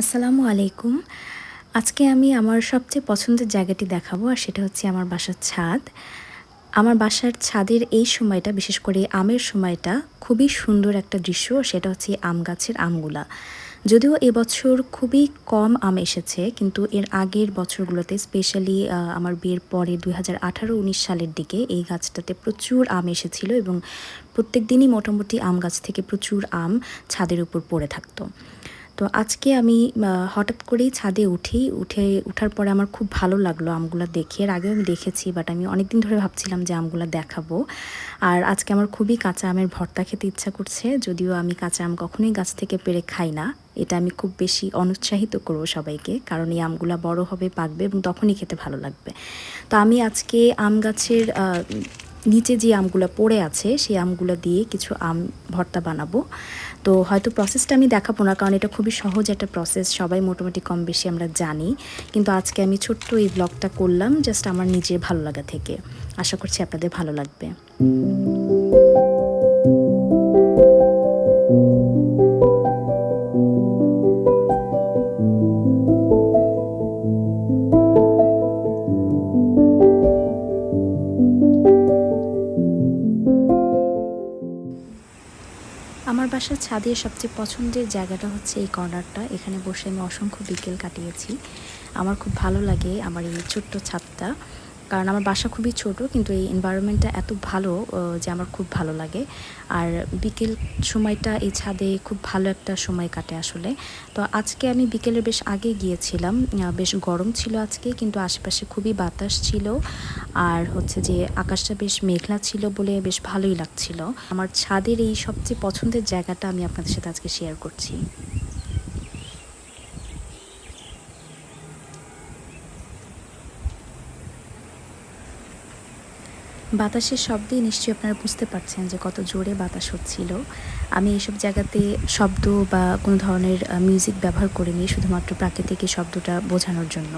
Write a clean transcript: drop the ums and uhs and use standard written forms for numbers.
আসসালামু আলাইকুম। আজকে আমি আমার সবচেয়ে পছন্দের জায়গাটি দেখাবো আর সেটা হচ্ছে আমার বাসার ছাদ। আমার বাসার ছাদের এই সময়টা বিশেষ করে আমের সময়টা খুবই সুন্দর একটা দৃশ্য সেটা হচ্ছে আম গাছের আমগুলা। যদিও এবছর খুবই কম আম এসেছে কিন্তু এর আগের বছরগুলোতে স্পেশালি আমার বিয়ের পরে 2018-19 সালের দিকে এই গাছটাতে প্রচুর আম এসেছিল এবং প্রত্যেক দিনই মোটামুটি আম গাছ থেকে প্রচুর আম ছাদের উপর পড়ে থাকতো। তো আজকে আমি হঠাৎ করেই ছাদে উঠার পরে আমার খুব ভালো লাগলো আমগুলা দেখে। এর আগেও আমি দেখেছি বাট আমি অনেকদিন ধরে ভাবছিলাম যে আমগুলা দেখাবো। আর আজকে আমার খুবই কাঁচা আমের ভর্তা খেতে ইচ্ছা করছে। যদিও আমি কাঁচা আম কখনোই গাছ থেকে পেড়ে খাই না। এটা আমি খুব বেশি অনুৎসাহিত করব সবাইকে। কারণ এই আমগুলা বড় হবে, পাকবে এবং তখনই খেতে ভালো লাগবে। তো আমি আজকে আম গাছের নিচে যে আমগুলো পড়ে আছে সেই আমগুলো দিয়ে কিছু আম ভর্তা বানাবো। তো হয়তো প্রসেসটা আমি দেখাবো না কারণ এটা খুবই সহজ একটা প্রসেস, সবাই মোটামুটি কম বেশি আমরা জানি। কিন্তু আজকে আমি ছোট্ট এই ব্লগটা করলাম জাস্ট আমার নিজের ভালো লাগা থেকে। আশা করছি আপনাদের ভালো লাগবে। আমার বাসার ছাদের সবচেয়ে পছন্দের জায়গাটা হচ্ছে এই কর্নারটা। এখানে বসে আমি অসংখ্য বিকেল কাটিয়েছি। আমার খুব ভালো লাগে আমার এই ছোট্ট ছাদটা, কারণ আমার বাসা খুবই ছোট কিন্তু এই এনভায়রনমেন্টটা এত ভালো যে আমার খুব ভালো লাগে। আর বিকেল সময়টা এই ছাদে খুব ভালো একটা সময় কাটে আসলে। তো আজকে আমি বিকেলের বেশ আগে গিয়েছিলাম, বেশ গরম ছিল আজকে কিন্তু আশেপাশে খুবই বাতাস ছিল আর হচ্ছে যে আকাশটা বেশ মেঘলা ছিল বলে বেশ ভালোই লাগছিল। আমার ছাদের এই সবচেয়ে পছন্দের জায়গাটা আমি আপনাদের সাথে আজকে শেয়ার করছি। বাতাসের শব্দেই নিশ্চয়ই আপনারা বুঝতে পারছেন যে কত জোরে বাতাস হচ্ছিল। আমি এইসব জায়গাতে শব্দ বা কোনো ধরনের মিউজিক ব্যবহার করিনি, শুধুমাত্র প্রাকৃতিক এই শব্দটা বোঝানোর জন্য।